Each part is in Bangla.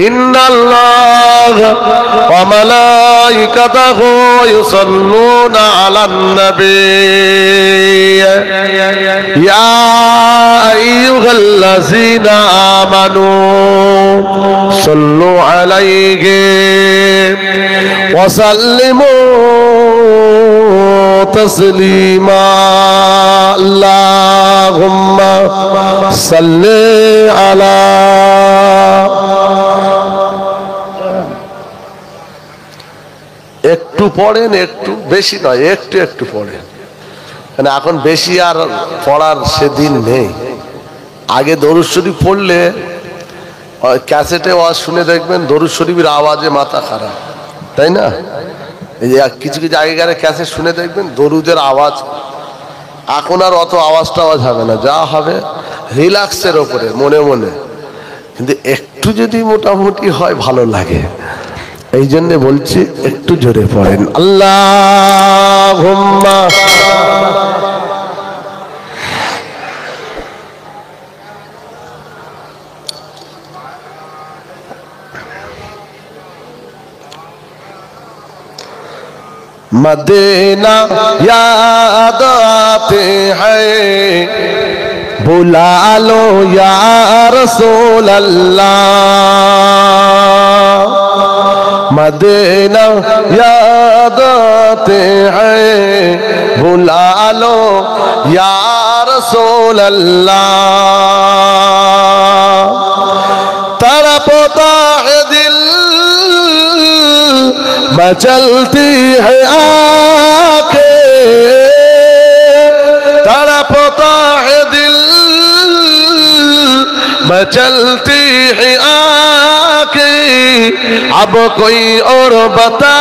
ইন্নাল্লাহা ওয়া মালাইকাতাহু ইউসাল্লুনা আলান নবী ইয়া আইয়ুহাল্লাযীনা আমানু সাল্লু আলাইহি ওয়া সাল্লিমু তাসলিমা আল্লাহুম্মা সাল্লি আলা। একটু পড়েন, একটু বেশি নয়, একটু একটু পড়েন, মানে এখন বেশি আর পড়ার সেদিন নেই। আগে দরুদ শরীফ পড়লে ক্যাসেটে ওয়াজ শুনে দেখবেন দরুদ শরীফের আওয়াজে মাথা খারাপ, তাই না? এই যে কিছু কিছু আগেকার ক্যাসেট শুনে দেখবেন দরুদের আওয়াজ, এখন আর অত আওয়াজ হবে না, যা হবে রিল্যাক্সের ওপরে মনে মনে, কিন্তু একটু যদি মোটামুটি হয় ভালো লাগে। এই জন্য বলছি একটু জোরে পড়েন আল্লাহুম্মা मदीना याद आते हैं बुला लो या रसूल अल्लाह, मदीना याद आते हैं बुला लो या रसूल अल्लाह, तड़पता है दिल मचलती है आंखें, तड़पता है दिल मचलती है आंखें, अब कोई और बता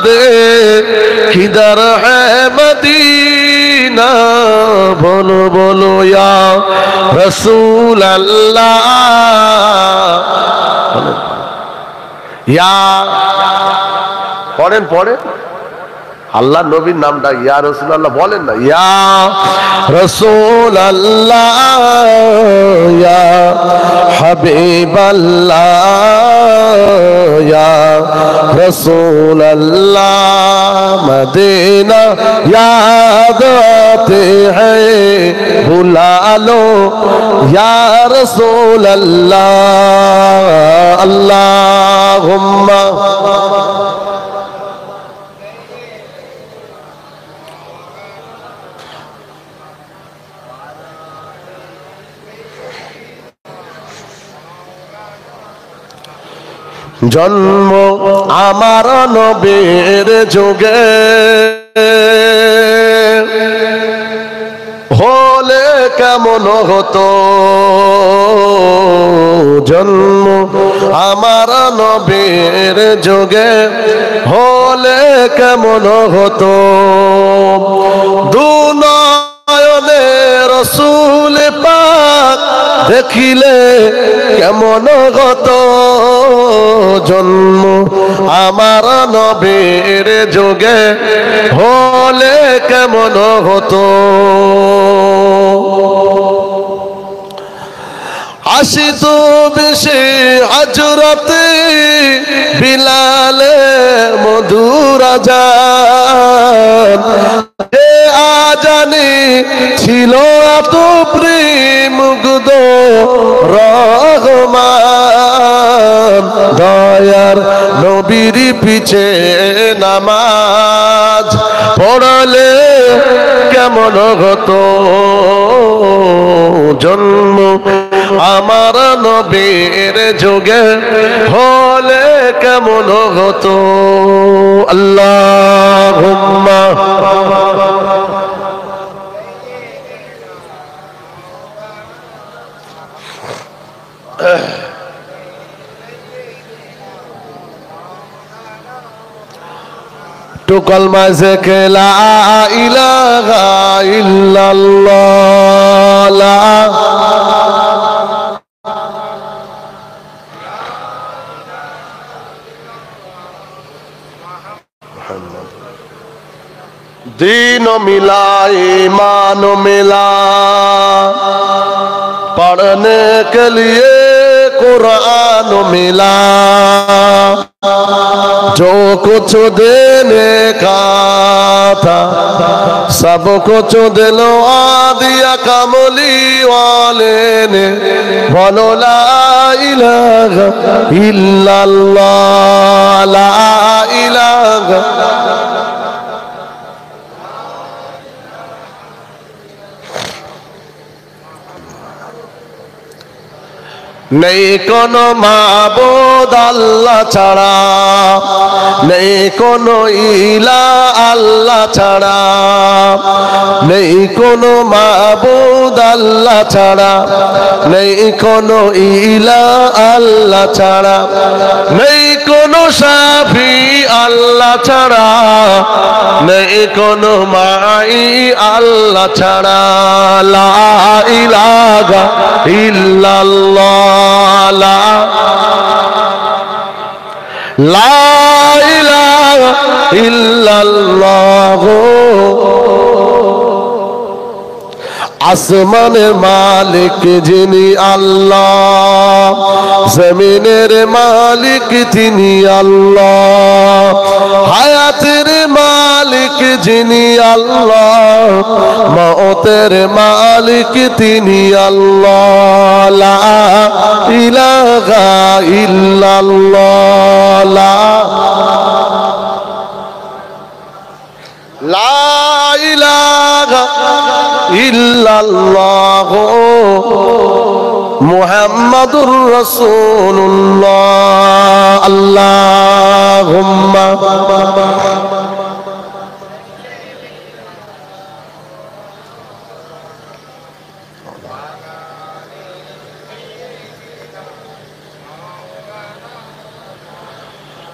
दे किधर है मदीना, बोलो बोलो या रसूल अल्लाह। या পড়েন পড়েন, আল্লাহ নবীর নামটা ইয়া রাসূলুল্লাহ বলেন না, ইয়া রাসূলুল্লাহ ইয়া হাবিবাল্লাহ ইয়া রাসূলুল্লাহ, মদিনা याद आते हैं बुला लो या रसूल अल्लाह, अल्लाहुम्मा জন্ম আমার নবীর যুগে হলে কেমন হতো, জন্ম আমার নবীর যুগে হলে কেমন হতো, দুনয়নে রসূল পাক দেখিলে কেমন হতো, জন্ম আমার নবীর যুগে হলে কেমন হতো, আসিত বেশে হযরতে বিলালে মধুর আযান, এ আজানে ছিল এত প্রেম মুগ্ধ রহমান, দয়ার নবীর পিছে নামাজ পড়লে কেমন হতো, জন্ম আমার নবীর যুগে হলে কেমন হতো, আল্লাহুম্মা তো কলমা শেখে লা ইলাহা ইল্লাল্লাহ, दीन मिला ईमान मिला, पढ़ने के लिए कुरान मिला, जो कुछ देने का था सब कुछ दिलवा दिया कमली वाले ने। बोलो ला इलाहा इल्लल्लाह, ला इलाहा। नहीं कोनो माबूद अल्लाह छाड़ा, नहीं कोनो इला अल्लाह छाड़ा, नहीं कोनो माबूद अल्लाह छाड़ा, नहीं कोनो इला अल्लाह छाड़ा, नहीं कोनो शाफी अल्लाह छाड़ा, नहीं कोनो माई अल्लाह छाड़ा। ला इलाहा इल्लल्लाह, ला इलाहा इल्लल्लाह। আসমানের মালিক যিনি আল্লাহ, জমিনের মালিক তিনি আল্লাহ, হায়াতের মালিক যিনি আল্লাহ, মওতের মালিক তিনি আল্লাহ। লা ইলাহা ইল্লাল্লাহ, লা ইলাহা ইল্লাল্লাহ মুহাম্মাদুর রাসূলুল্লাহ। আল্লাহুম্মা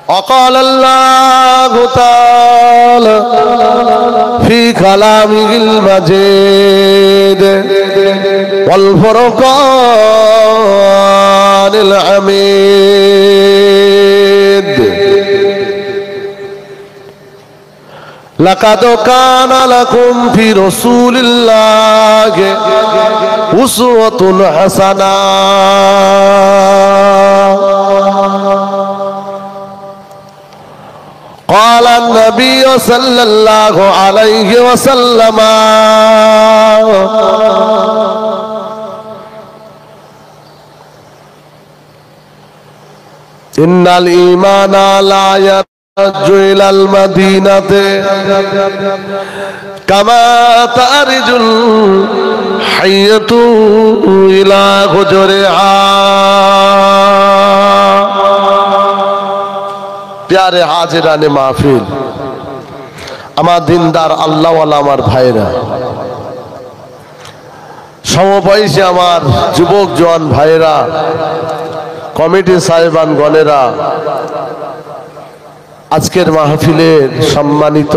وقال الله تعالى في كلامه المجيد والفرقان الحميد لقد كان لكم في رسول الله أسوة حسنة قال النبي صلى الله عليه وسلم إن الإيمان لا يرج إلى المدينة كما ترج الحية إلى حجرها प्यारे हाजिराने महफिल আমার দিনদার আল্লাহওয়ালা আমার ভাইরা সমবয়সী আমার যুবক জওয়ান ভাইরা কমিটি সাহেবান গণেরা আজকের মাহফিলের সম্মানিত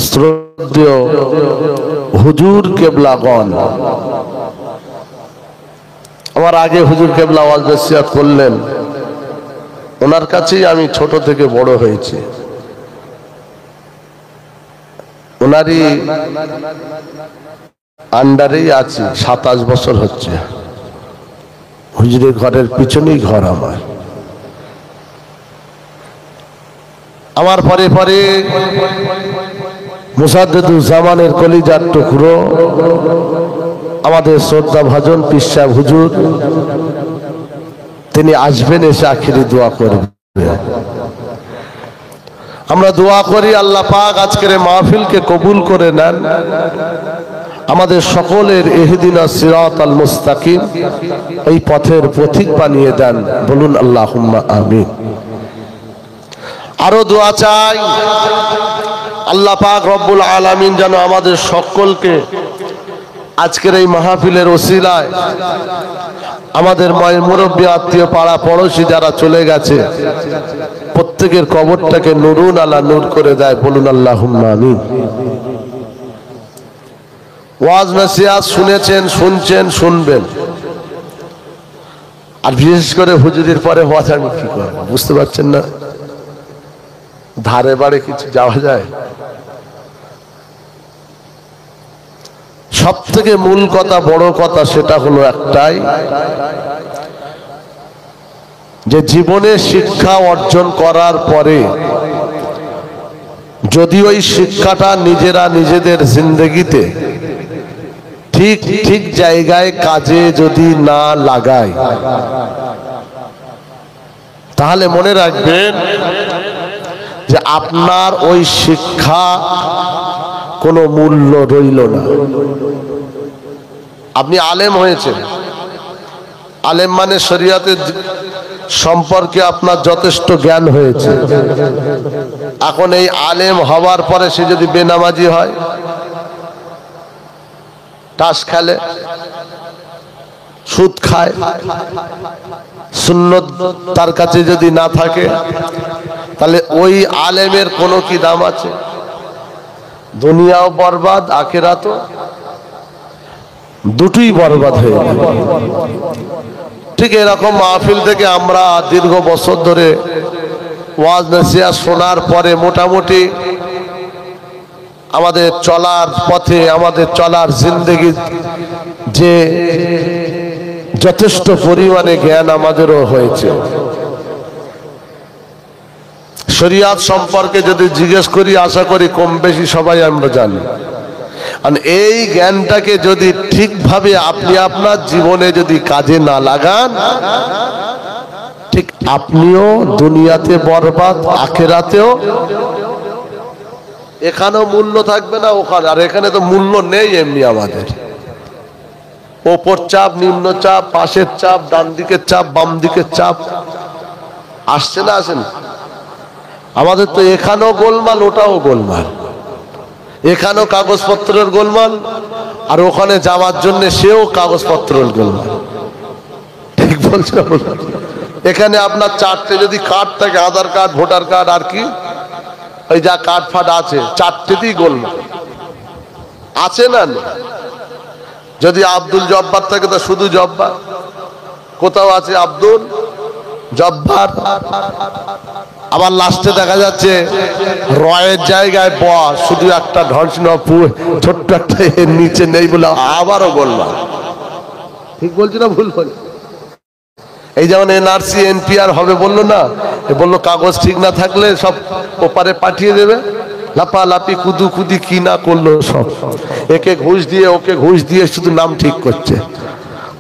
শ্রদ্ধেয় হুজুর কেবলাগণ আমার আগে হুজুর কেবলা ওয়াজ নসিহত করলেন ওনার কাছেই আমি ছোট থেকে বড় হয়েছি ওনারই আন্ডারেই আছি 27 বছর হচ্ছে হুজুরের ঘরের পিছনেই ঘর আমার পরে পরে মুসাদ্দেদুজ্জামানের কলিজার টুকরো আমাদের শ্রদ্ধা ভাজন পীর সাহেব হুজুর তিনি আসবেন এসে আখিরি দোয়া করবেন আমরা দোয়া করি আল্লাহ পাক আজকের মাহফিলকে কবুল করে নেন আমাদের সকলের ইহদিনাস সিরাতাল মুস্তাকিম এই পথের পথিক বানিয়ে দেন বলুন আল্লাহুম্মা আমিন আরো দোয়া চাই আল্লাহ পাক রব্বুল আলামিন যেন আমাদের সকলকে আজকের এই মাহফিলের ওসিলায় আমাদের মুরব্বী আত্মীয় পাড়া পড়োশী যারা চলে গেছে প্রত্যেকের কবরটাকে নুরুন আলা নূর করে দেয় বলুন আল্লাহুম্মা আমিন ওয়াজ নসিহত শুনেছেন শুনছেন শুনবেন আর বিশেষ করে হুজুরের পরে ওয়াজ আমি কি করব বুঝতে পারছেন না ধারে বাড়ে কিছু যাওয়া যায় সব থেকে মূল কথা, বড় কথা সেটা হলো একটাই, যে জীবনে শিক্ষা অর্জন করার পরে যদি ওই শিক্ষাটা নিজেরা নিজেদের জিন্দেগিতে ঠিক ঠিক জায়গায় কাজে যদি না লাগায়, তাহলে মনে রাখবেন যে আপনার ওই শিক্ষা কোনো মূল্য রইল না। আপনি আলেম হয়েছেন, আলেম মানে শরীয়তের সম্পর্কে আপনার যথেষ্ট জ্ঞান হয়েছে। এখন এই আলেম হওয়ার পরে সে যদি বেনামাজি হয়, তাস খেলে, সুদ খায়, সুন্নত তার কাছে যদি না থাকে, তাহলে ওই আলেমের কোনো কি দাম আছে? দুনিয়াও বরবাদ, আখিরাতও দুটোই বরবাদ হয়ে গেল। ঠিক এরকম মাহফিল থেকে আমরা দীর্ঘ বছর ধরে ওয়াজ নসিহত শোনার পরে মোটামুটি আমাদের চলার পথে, আমাদের চলার জিন্দেগি যে যথেষ্ট পরিমাণে জ্ঞান আমাদেরও হয়েছে। শরিয়াত সম্পর্কে যদি জিজ্ঞেস করি, আশা করি কম বেশি সবাই আমরা জানি। আর এই জ্ঞানটাকে যদি ঠিকভাবে আপনি আপনার জীবনে যদি কাজে না লাগান, ঠিক আপনিও দুনিয়াতে বরবাদ, আখিরাতেও। এখানেও মূল্য থাকবে না ওখানে, আর এখানে তো মূল্য নেই এমনি আমাদের। ওপর চাপ, নিম্ন চাপ, পাশের চাপ, ডান দিকের চাপ, বাম দিকের চাপ আসছে না, আসেন? আমাদের তো এখানেও গোলমাল, ওটাও গোলমাল। এখানেও কাগজপত্রের গোলমাল, আর ওখানে যাওয়ার জন্য সেও কাগজপত্রের গোলমাল। ঠিক বলছি না? এখানে আপনার চারটে যদি কার্ড থাকে, আধার কার্ড, ভোটার কার্ড, আর কি ওই যা কার্ড ফাট আছে, চারটেতেই গোলমাল আছে না? যদি আব্দুল জব্বার থাকে তা শুধু জব্বার, কোথাও আছে আব্দুল জব্বার, আবার লাস্টে দেখা যাচ্ছে রয়ের জায়গায় ব, শুধু একটা ঢনসিনপুর ছোট্ট একটা এর নিচে নেই বলে আবারও বললাম। ঠিক বলছি না ভুল বল? এই যেমন এনআরসি এনপিআর হবে বললো না, বললো কাগজ ঠিক না থাকলে সব ওপারে পাঠিয়ে দেবে। লাপালাপি কুদুকুদি কি না করলো সব, একে ঘুষ দিয়ে ওকে ঘুষ দিয়ে শুধু নাম ঠিক করছে।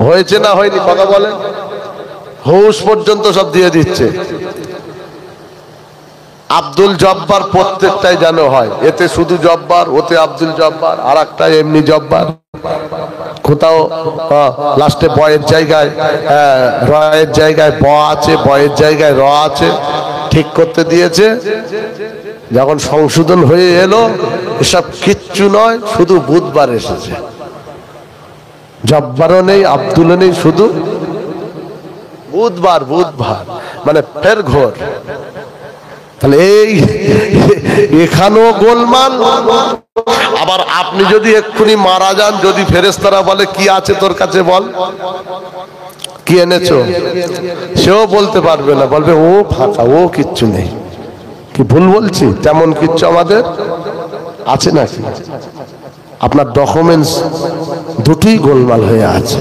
হয়েছে না হয়নি কথা বলে? ঘুষ পর্যন্ত সব দিয়ে দিচ্ছে। আব্দুল জব্বার প্রত্যেকটাই যেন হয়, এতে শুধু জব্বার, ওতে আব্দুল জব্বার, আর একটা এমনি জব্বার। কোথাও লাস্টে বয়ের জায়গায় রয়ের জায়গায় ব আছে, বয়ের জায়গায় র আছে, ঠিক করতে দিয়েছে। যখন সংশোধন হয়ে এলো, এসব কিচ্ছু নয়, শুধু বুধবার এসেছে। জব্বারও নেই, আব্দুলও নেই, শুধু বুধবার। বুধবার মানে ফের ঘোর। তাহলে এই এখানেও গোলমাল। আবার আপনি যদি এক্ষুনি মারা যান, যদি ফেরেশতারা বলে কি আছে তোর কাছে বল, কি এনেছো, সেও বলতে পারবে না, বলবে ও ফাঁকা, ও কিচ্ছু নেই। কি ভুল বলছি? তেমন কিচ্ছু আমাদের আছে নাকি? আপনার ডকুমেন্টস দুটোই গোলমাল হয়ে আছে।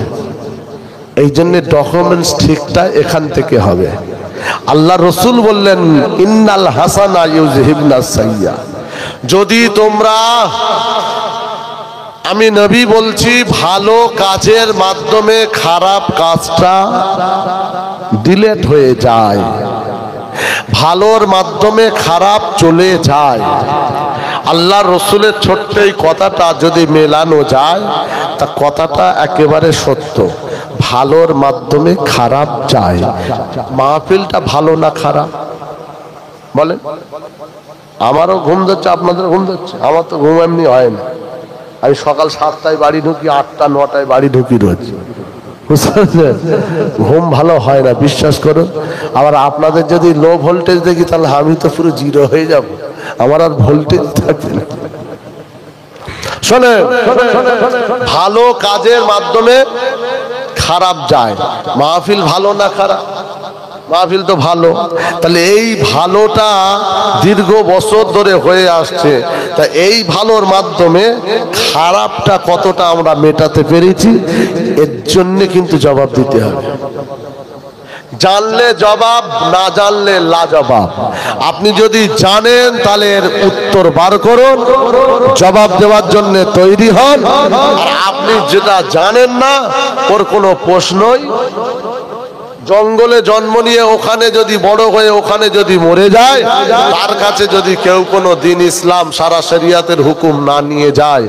এই জন্য ডকুমেন্টস ঠিকটা এখান থেকে হবে। আল্লাহ রসুল বললেন, ইন্নাল হাসানা ইউযহিবনাস সাইয়্যা। যদি তোমরা, আমি নবী বলছি, ভালো কাজের মাধ্যমে খারাপ কাজটা ডিলিট হয়ে যায়, ভালোর মাধ্যমে খারাপ চলে যায়। আল্লাহ রসুলের ছোট্ট এই কথাটা যদি মেলানো যায়, তা কথাটা একেবারে সত্য। ভালোর মাধ্যমে খারাপ যায়। মাহফিলটা ভালো না খারাপ বলেন? আমারও ঘুম ধরছে, আপনাদের ঘুম ধরছে? আমার তো ঘুম এমনি হয় না। আমি সকাল 7টায় বাড়ি ঢুকি, 8টা 9টায় বাড়ি ঢুকি রোজ। ঘুম ভালো হয় না, বিশ্বাস করুন। আবার আপনাদের যদি লো ভোল্টেজ দেখি, তাহলে আমি তো পুরো জিরো হয়ে যাব, আমার আর ভোল্টেজ থাকবে না। শোনে, ভালো কাজের মাধ্যমে খারাপ যায়। মাহফিল ভালো না খারাপ? মাহফিল তো ভালো, তাহলে এই ভালোটা দীর্ঘ বছর ধরে হয়ে আসছে, তা এই ভালোর মাধ্যমে খারাপটা কতটা আমরা মেটাতে পেরেছি, এর জন্য কিন্তু জবাব দিতে হবে। জানলে জবাব, না জানলে লাজবাব। আপনি যদি জানেন তাহলে এর উত্তর বার করুন, জবাব দেওয়ার জন্য তৈরি হন। আর আপনি যেটা জানেন না ওর কোনো প্রশ্নই, জঙ্গলে জন্ম নিয়ে ওখানে যদি বড় হয়ে ওখানে যদি মরে যায়, তার কাছে যদি কেউ কোনো দিন ইসলাম সারা শরিয়াতের হুকুম না নিয়ে যায়,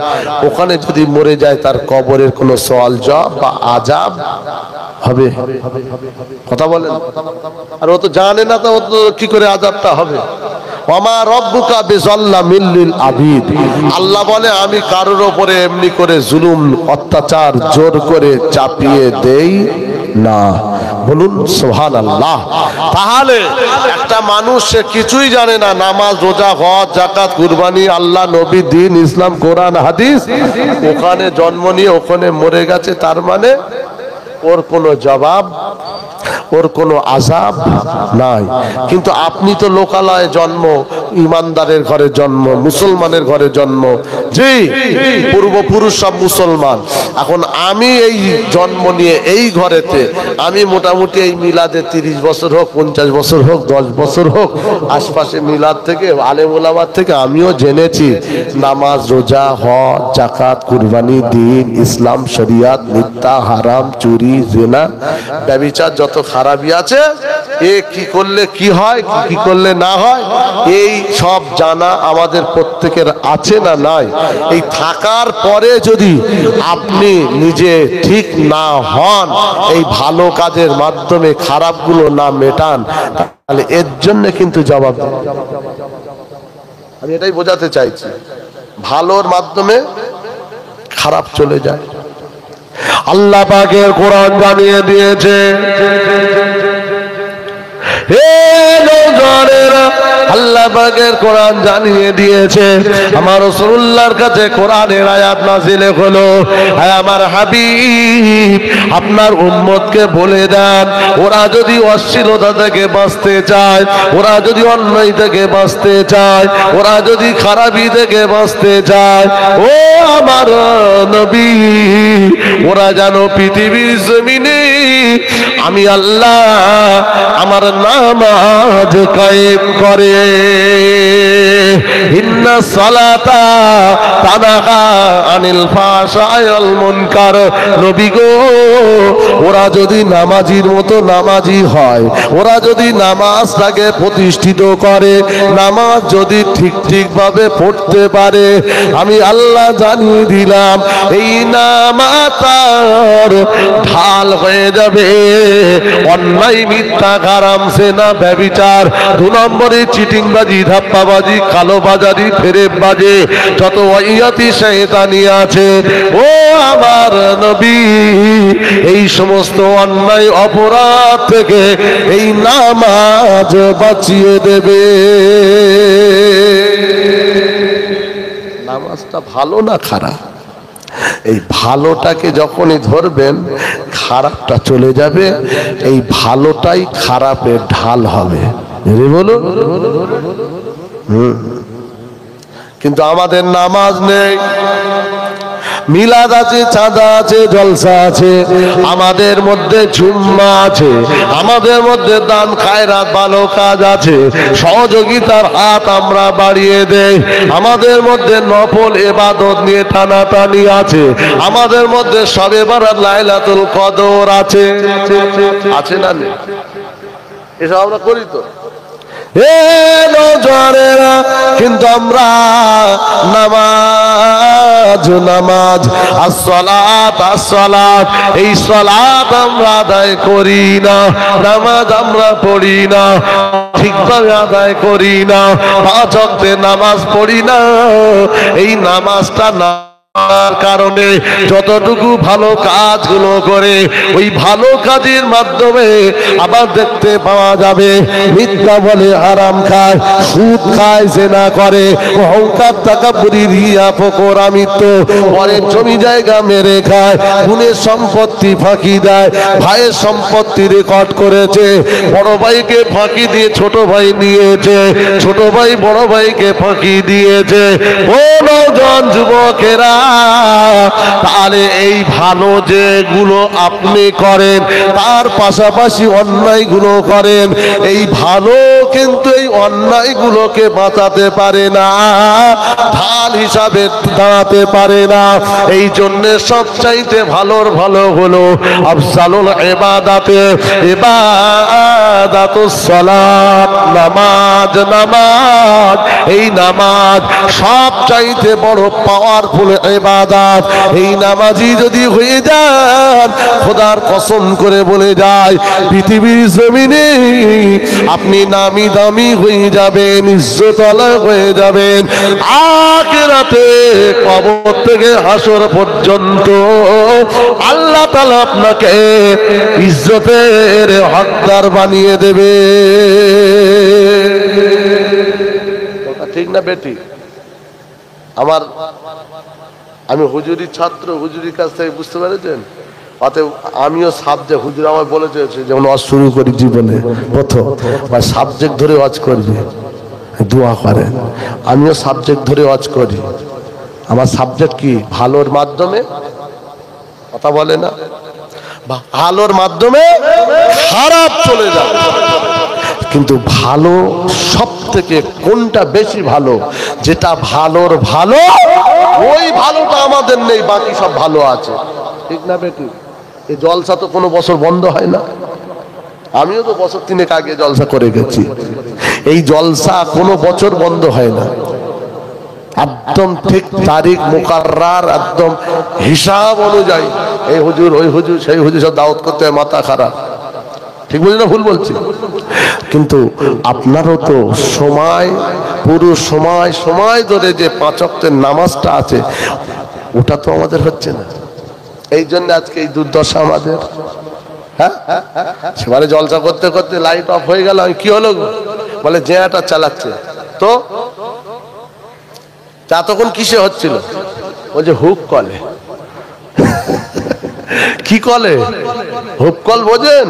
ওখানে যদি মরে যায় তার কবরের কোনো সওয়াল জবাব বা আযাব হবে? কথা বলেন। আর ও তো জানে না, তো ও তো কি করে আযাবটা হবে? ওমা রব্বুকা বিযাল্লামিল লিল আবিদ। আল্লাহ বলে আমি কারোর উপরে এমনি করে জুলুম অত্যাচার জোর করে চাপিয়ে দেই না। বলুন সুবহানাল্লাহ। তাহলে একটা মানুষ সে কিছুই জানে না, নামাজ রোজা হজ যাকাত কুরবানি আল্লাহ নবী দ্বীন ইসলাম কোরআন হাদিস, ওখানে জন্ম নিয়ে ওখানে মরে গেছে, তার মানে ওর কোনো জবাব, ওর কোনো আযাব নাই। কিন্তু আপনি তো লোকালয়ে জন্ম, ইমানদারের ঘরে জন্ম, মুসলমানের ঘরে জন্ম, জি পূর্বপুরুষ সব মুসলমান। এখন আমি এই জন্ম নিয়ে এই ঘরেতে, আমি মোটামুটি এই মিলাদে 30 বছর হোক, 50 বছর হোক, 10 বছর হোক, আশপাশে মিলাদ থেকে আলেম ওলামার থেকে আমিও জেনেছি নামাজ রোজা হজ যাকাত কুরবানি দ্বীন ইসলাম শরিয়াত মিথ্যা হারাম চুরি জিনা ব্যভিচার যত খারাপি আছে, এ কি করলে কি হয়, কি করলে না হয়, এই সব জানা আমাদের প্রত্যেকের আছে না নাই? এই থাকার পরে যদি আপনি নিজে ঠিক না হন, এই ভালো কাজের মাধ্যমে খারাপগুলো না মেটান, তাহলে এর জন্য কিন্তু জবাব। আমি এটাই বোঝাতে চাইছি, ভালোর মাধ্যমে খারাপ চলে যায়। আল্লাহ পাকের কোরআন জানিয়ে দিয়েছে, হে নওজোয়ানেরা, আল্লাহ পাকের কোরআন জানিয়ে দিয়েছে, আমার রাসূলুল্লাহর কাছে কোরআনের আয়াত নাযিল হলো, হে আমার হাবিব আপনার উম্মতকে বলে দেন, ওরা যদি অশ্লীলতা থেকে বাঁচতে চায়, ওরা যদি অন্যায় থেকে বাঁচতে চায়, ওরা যদি খারাপি থেকে বাঁচতে চায়, ও আমার নবী ওরা যেন পৃথিবীর জমিনে আমি আল্লাহ আমার নামাজ কায়েম করে। ইন্না সালাতা তানহা আনিল ফাহশাই ওয়াল মুনকার। নবী গো, ওরা যদি নামাজির মতো নামাজি হয়, ওরা যদি নামাজটাকে প্রতিষ্ঠিত করে, নামাজ যদি ঠিক ভাবে পড়তে পারে, আমি আল্লাহ জানিয়ে দিলাম এই নামাজ তার ঢাল হয়ে যাবে অন্যায় মিথ্যা হারাম সেনা ব্যভিচার, 2 নম্বরে চিটিংবাজি ধাপ্পাবাজি কালোবাজারি ফেরেববাজি যত ওয়াইয়াতি শয়তানি আছে, ও আমার নবী এই সমস্ত অন্যায় অপরাধ থেকে এই নামাজ বাঁচিয়ে দেবে। নামাজটা ভালো না খারাপ? এই ভালোটাকে যখনই ধরবেন খারাপটা চলে যাবে, এই ভালোটাই খারাপের ঢাল হবে। বলুন। কিন্তু আমাদের নামাজ নেই, মিলাদ আছে, চাঁদা আছে, জলসা আছে, আমাদের মধ্যে জুম্মা আছে, আমাদের মধ্যে দান খায়রাত ভালো কাজ আছে, সহযোগিতার হাত আমরা বাড়িয়ে দেই, আমাদের মধ্যে নফল ইবাদত নিয়ে টানাটানি আছে, আমাদের মধ্যে শবে বরাত লাইলাতুল কদর আছে, আছে না নেই? এসব আমরা করি তো। কিন্তু আমরা নামাজ আসসালাত আসসালাত এই সালাত আমরা আদায় করি না, নামাজ আমরা পড়ি না, ঠিকভাবে আদায় করি না, 5 ওয়াক্তে নামাজ পড়ি না, এই নামাজটা না কারণে যতটুকু ভালো কাজগুলো করে ওই ভালো কাজের মাধ্যমে আবার দেখতে পাওয়া যাবে মিথ্যা বলে, হারাম খায়, সুদ খায়, জেনা করে, অহংকার, তাকাব্বুরি, রিয়া, ফকরামিত্ব, পরের জমি জায়গা মেরে খায়, গুণের সম্পত্তি ফাঁকি দেয়, ভাইয়ের সম্পত্তি রেকর্ড করেছে, বড় ভাইকে ফাঁকি দিয়ে ছোট ভাই নিয়েছে, ছোট ভাই বড় ভাইকে ফাঁকি দিয়েছে। ও নওজোয়ান যুবকেরা, তাহলে এই ভালো যেগুলো আপনি করেন তার পাশাপাশি অন্যায়গুলো করেন, এই ভালো কিন্তু এই অন্যায়গুলোকে বাঁচাতে পারে না, ঢাল হিসাবে দাঁড়াতে পারে না। এই জন্যে সবচাইতে ভালোর ভালো হলো আফজালুল ইবাদাতে ইবাদাতুস সালাত, নামাজ। নামাজ, এই নামাজ সবচাইতে বড় পাওয়ারফুল ইবাদত। এই নামাজি যদি হয়ে যান, খোদার কসম করে বলে যায় পৃথিবীর জমিনে আপনি নামি দামি হয়ে যাবেন, ইজ্জতওয়ালা হয়ে যাবেন। আখিরাতে কবর থেকে হাসর পর্যন্ত আল্লাহ তাআলা আপনাকে ইজ্জতের হকদার বানিয়ে দেবে। ঠিক না বেটি? আমি হুজুরির ছাত্র, হুজুরির কাছ থেকে বুঝতে পেরেছেন। অতএব আমিও সাবজেক্ট, হুজুর আমার বলেছে যেমন ওয়াজ শুরু করি জীবনে প্রথম বা সাবজেক্ট ধরে ওয়াজ করবি, দোয়া করেন। আমিও সাবজেক্ট ধরে ওয়াজ করি। আমার সাবজেক্ট কি? ভালোর মাধ্যমে, কথা বলে না, ভালোর মাধ্যমে খারাপ চলে যাবে। কিন্তু ভালো সব থেকে কোনটা বেশি ভালো? যেটা ভালোর ভালো, ওই ভালোটা আমাদের নেই, বাকি সব ভালো আছে। ঠিক না বেটি? এই জলসা তো কোনো বছর বন্ধ হয় না। আমিও তো বছর 3 আগে জলসা করে গেছি। এই জলসা কোনো বছর বন্ধ হয় না, একদম ঠিক তারিখ মুকাররার, একদম হিসাব অনুযায়ী। এই হুজুর, ওই হুজুর, সেই হুজুর সব দাওয়াত করতে হয়, মাথা খারাপ। ঠিক বলছি না ভুল বলছি? কিন্তু আপনারও তো সময়, পুরো সময় ধরে যে 5 ওয়াক্তের নামাজটা আছে ওটা তো আমাদের হচ্ছে না। এই জন্য আজকে এই দুর্দশা আমাদের। হ্যাঁ, সেবারে জলসা করতে করতে লাইট অফ হয়ে গেল। কি হলো? বলে জেনারেটর চালাচ্ছে। তো তা তখন কিসে হচ্ছিল? ও যে হুক কলে। কি কলে? হুক কল বোঝেন?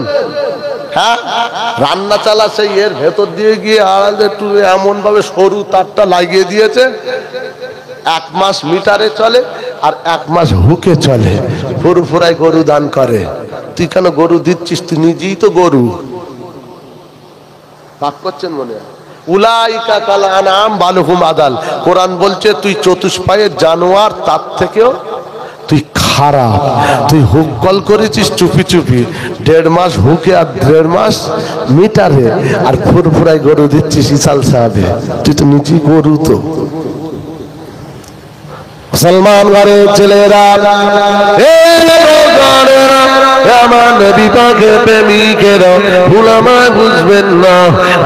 হ্যাঁ, রান্না চালা সেই এর ভেতর দিয়ে গিয়ে আড়ালে একটু এমন ভাবে সরু তারটা লাগিয়ে দিয়েছে। 1 মাস মিটারে চলে আর 1 মাস হুকে চলে। ফুরফুরায় গরু দান করে। তুই কেন গরু দিচ্ছিস? তুই নিজেই তো গরু। পাক করছেন মনে হয়। উলাইকা কাল আনআম বালহুম আদাল। কোরআন বলছে তুই চতুষ্পায়ের জানোয়ার, তার থেকেও তুই খারাপ। তুই হুক কল করেছিস চুপি চুপি, 1.5 মাস হুকে আর 1.5 মাস মিটারে, আর ফুরফুরায় গরু দিচ্ছিস ইসাল সাহেবে। তুই তো নিজেই গরু। তো মুসলমান ঘরের ছেলেরা, আমার নবী পাকের প্রেমিকেরা, ভুল আমায় বুঝবেন না।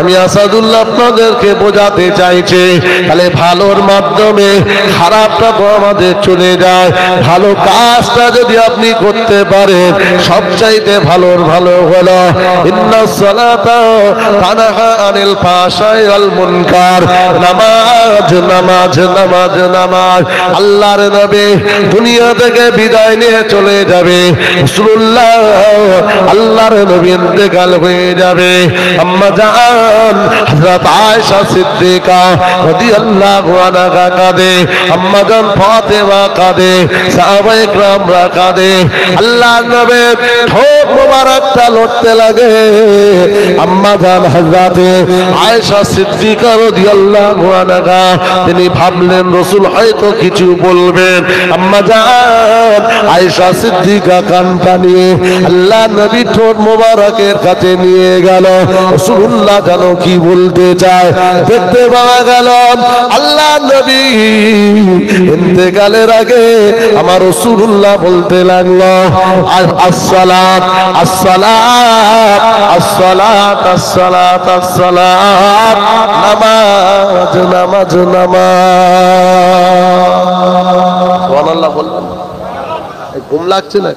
আমি আসাদুল্লাহ আপনাদেরকে বোঝাতে চাইছি, তাহলে ভালোর মাধ্যমে খারাপটা তো আমাদের চলে যায়। ভালো কাজটা যদি আপনি করতে পারেন, সবচাইতে ভালোর ভালো হলো ইন্নাস সালাতা তানহা আনিল ফাহশাই ওয়াল মুনকার। নামাজ, নামাজ, নামাজ, নামাজ। আল্লাহর নবী দুনিয়া থেকে বিদায় নিয়ে চলে যাবে, রাসূলুল্লাহ আল্লাহর নবী ইন্তেকাল হয়ে যাবে। আম্মা জান হযরত আয়েশা সিদ্দিকা রাদিয়াল্লাহু আনহা কাঁদে, আম্মা জান ফাতেমা কাঁদে, সাহাবায়ে কেরামরা কাঁদে। আল্লাহর নবী ঠোঁট মোবারকটা লড়তে লাগে। আম্মা জান হযরত আয়েশা সিদ্দিকা রাদিয়াল্লাহু আনহা, তিনি ভাবলেন রাসূল হয়তো কিছু বলবেন। আম্মা জান আয়েশা সিদ্দিকা কান পানিয়ে আল্লাহ নবী ঠোঁট মোবারকের কাছে নিয়ে গেল। রাসূলুল্লাহ জানো কি বলতে চায়? দেখতে পাওয়া গেল আল্লাহ নবী ইন্তেকালের আগে আমার রাসূলুল্লাহ বলতে লাগলো আসসালাত আসসালাত আসসালাত আসসালাত আসসালাত, নামাজ নামাজ নামাজ। সুবহানাল্লাহ বলবেন। ঘুম লাগছে না?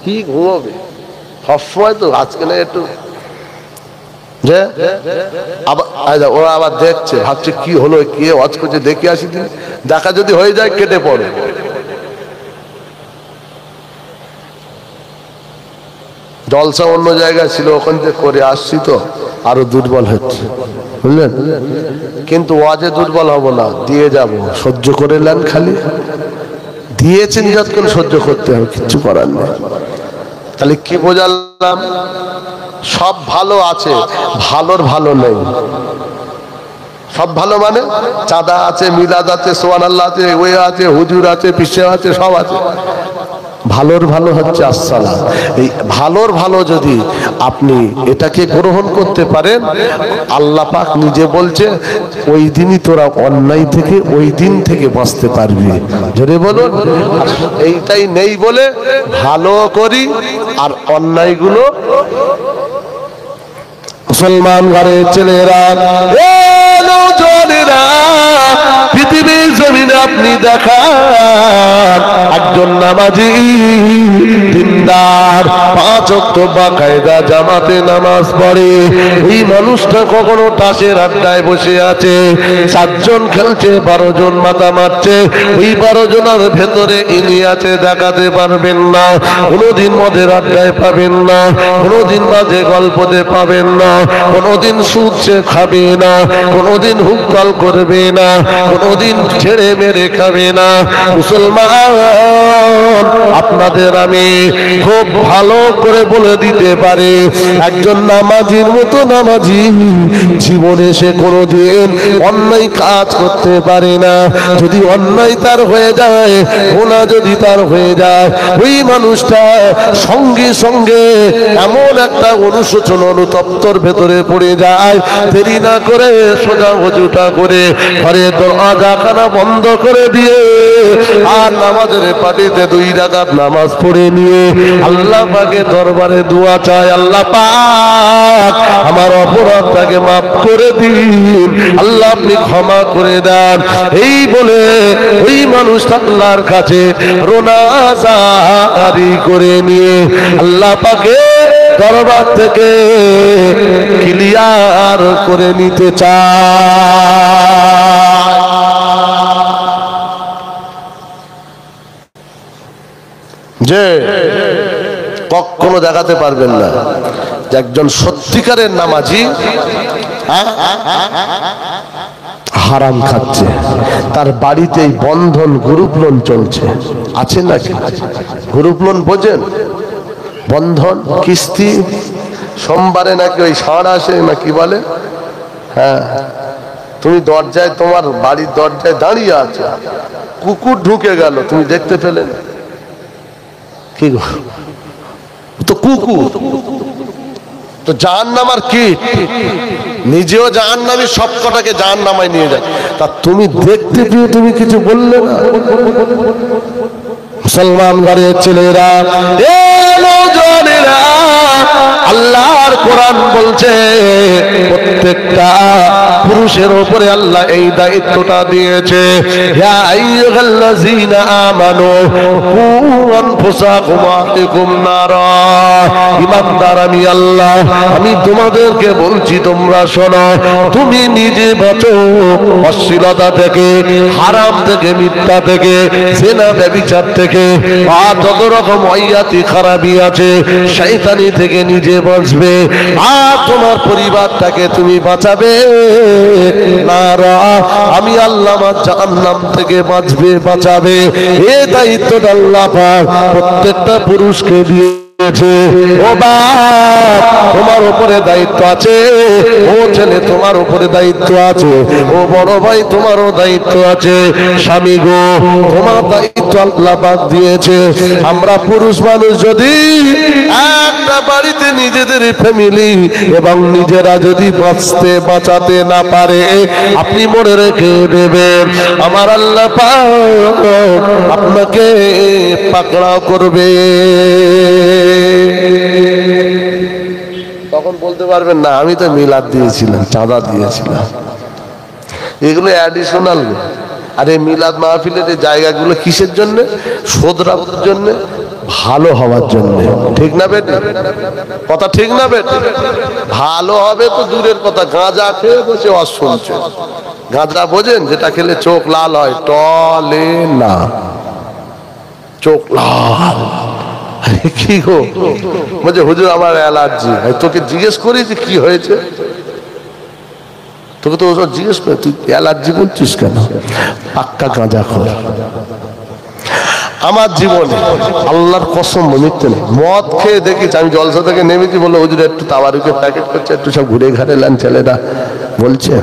কি ঘুমাবে সবসময় তো, আজকে না একটু যে ওরা আবার দেখছে, ভাবছে কি হলো, কে ওয়াজ করছে, দেখে আসি দিন, দেখা যদি হয়ে যায় কেটে পড়ে। জলসা অন্য জায়গায় ছিল, ওখান থেকে করে আসছি তো আরো দুর্বল হচ্ছে, বুঝলেন? কিন্তু ওয়াজে দুর্বল হব না, দিয়ে যাব, সহ্য করে নেন। খালি দিয়েছেন যতক্ষণ সহ্য করতে হবে, কিচ্ছু করার নেই। তাহলে কি বোঝালাম? সব ভালো আছে, ভালোর ভালো নেই। সব ভালো মানে চাঁদা আছে, মিলাদ আছে, সুবহানাল্লাহ আছে, ওই আছে, হুজুর আছে, পিসে আছে, সব আছে। ভালোর ভালো হচ্ছে আসসালাম। এই ভালোর ভালো যদি আপনি এটাকে গ্রহণ করতে পারেন, আল্লাহ পাক নিজে বলছে ওই দিনই তোরা অন্যায় থেকে, ওই দিন থেকে বাঁচতে পারবি। জোরে বলুন। এইটাই নেই বলে ভালো করি আর অন্যায়গুলো। মুসলমান ঘরের ছেলেরা, পৃথিবীর জমিনে আপনি দেখান একজন নামাজি দিনদার, 5 ওয়াক্ত বাকায়দা জামাতে নামাজ পড়ে, এই মানুষটা কখনো তাসের আড্ডায় বসে আছে, 7 জন খেলছে, 12 জন মাথা মারছে, ওই 12 জনের ভেতরে ইনি আছে দেখাতে পারবেন না। কোনোদিন মদের আড্ডায় পাবেন না, কোনোদিন মাঝে গল্পতে পাবেন না, কোনোদিন সুদ সে খাবে না, কোনোদিন হুক্কাল করবে না, কোনোদিন ছেড়ে মেরে খাবে না। মুসলমান, আপনাদের আমি খুব ভালো করে বলে দিতে পারি, একজন নামাজির মতো নামাজি জীবনে সে কোনোদিন অন্যায় কাজ করতে পারে না। যদি অন্যায় তার হয়ে যায়, গুনাহ যদি তার হয়ে যায়, ওই মানুষটা সঙ্গে সঙ্গে এমন একটা অনুশোচন অনুতপ্তর ভেতরে পড়ে যায়, দেরি না করে সোজা ওযুটা করে ঘরে দরজাখানা বন্ধ করে দিয়ে আর নামাজের পাটিতে 2 রাকাত নামাজ পড়ে নিয়ে আল্লাহ পাকের দরবারে দোয়া চায়, আল্লাহ পাক আমার অপরাধটাকে মাফ করে দিন, আল্লাহ আপনি ক্ষমা করে দেন। এই বলে ওই মানুষটা আল্লাহর কাছে রোনাজারি করে নিয়ে আল্লাহ পাকের দরবার থেকে ক্লিয়ার করে নিতে চায়। যে কখনো দেখাতে পারবেন না যে একজন সত্যিকারের নামাজি হারাম খাচ্ছে, তার বাড়িতেই বন্ধন গ্রুপ লোন চলছে, আছে নাকি? গ্রুপ লোন বোঝেন? বন্ধন কিস্তি, সোমবারে নাকি ওই ষাঁড় আসে না কি বলে, হ্যাঁ, তুমি দরজায়, তোমার বাড়ির দরজায় দাঁড়িয়ে আছে, কুকুর ঢুকে গেল, তুমি দেখতে পেলে না, কি গো, তো কুকুর তো জাহান্নামার কীট, নিজেও জাহান্নামী, সব কটাকে জাহান্নামায় নিয়ে যায়, তা তুমি দেখতে পেয়ে তুমি কিছু বললে না? মুসলমান ঘরের ছেলেরা, আল্লাহর কোরআন বলছে প্রত্যেকটা পুরুষের উপরে আল্লাহ এই দায়িত্বটা দিয়েছে, ইয়া আইয়ুহাল্লাযীনা আমানু কু আনফুসাকুম ওয়া আহলিকুম নারা। ঈমানদার আমি আল্লাহ, আমি তোমাদেরকে বলছি তোমরা শোনো, তুমি নিজে বাঁচো অশ্লীলতা থেকে, হারাম থেকে, মিথ্যা থেকে, জিনা ব্যভিচার থেকে, আর যত রকম ওয়াইয়াতি খারাপি আছে শয়তানি থেকে নিজে বাঁচবে, আর তোমার পরিবারটাকে তুমি বাঁচাবে নারা, আমি আল্লাহ জাহান্নাম থেকে বাঁচাবে। এই দায়িত্বটা আল্লাহ পাক প্রত্যেকটা পুরুষকে দিয়ে ও বাপ, তোমার উপরে দায়িত্ব আছে, ও ছেলে তোমার উপরে দায়িত্ব আছে, ও বড় ভাই তোমারও দায়িত্ব আছে, স্বামী গো তোমার দায়িত্ব আল্লাহ পাক দিয়েছে। আমরা পুরুষ মানুষ যদি একটা বাড়িতে নিজেদের ফ্যামিলি এবং নিজেরা যদি বাঁচাতে না পারে, আপনি মনে রেখে দেবেন আমার আল্লাহ পাক আপনাকে পাকড়াও করবে। তখন বলতে পারবেন না আমি তো মিলাদ দিয়েছিলাম, চাঁদা দিয়েছিলাম। এগুলো অ্যাডিশনাল। আর এই মিলাদ মাহফিলের এই জায়গাগুলো কিসের জন্য? শোধরাবার জন্য, ভালো হওয়ার জন্য। ঠিক না বেটি? কথা ঠিক না বেটি? ভালো হবে তো দূরের কথা, গাঁজা খেয়ে বসে ওয়াজ শুনছে। গাঁজা বোঝেন? যেটা খেলে চোখ লাল হয়, টলে না, চোখ লাল। কি গো বলছে হুজুর আমার অ্যালার্জি। তোকে জিজ্ঞেস করি যে কি হয়েছে? তোকে তো ওসব জিজ্ঞেস করে তুই অ্যালার্জি বলছিস কেন? পাক্কা গাঁজা খোর। আমার জীবনে আল্লাহর কসম মিথ্যে না, মদ খেয়ে দেখিস। আমি জলসা থেকে নেমেছি, বললো হুজুর একটু তাবারুকের প্যাকেট করছে, একটু সব ঘুরে ঘাড়ে এলেন ছেলেরা বলছে।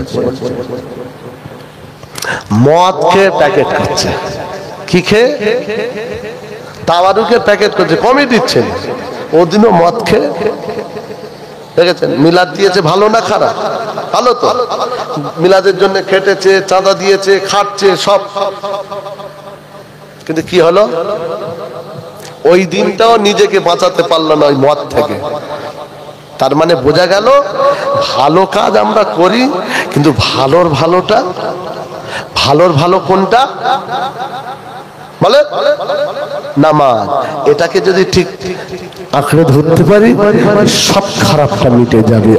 মদ খেয়ে প্যাকেট করছে। কি খেয়ে? তাবারুকের প্যাকেট করছে, কমই দিচ্ছেন। ওদিনও মদ খেয়ে দেখেছেন। মিলাদ দিয়েছে, ভালো না খারাপ? ভালো তো। মিলাদের জন্য খেটেছে, চাঁদা দিয়েছে, খাটছে সব। কিন্তু কি হলো? ওই দিনটাও নিজেকে বাঁচাতে পারলো না ওই মদ থেকে। তার মানে বোঝা গেল ভালো কাজ আমরা করি, কিন্তু ভালোর ভালোটা, ভালোর ভালো কোনটা বলে? নামাজ। এটাকে যদি ঠিক আঁকড়ে ধরতে পারি, সব খারাপটা মিটে যাবে।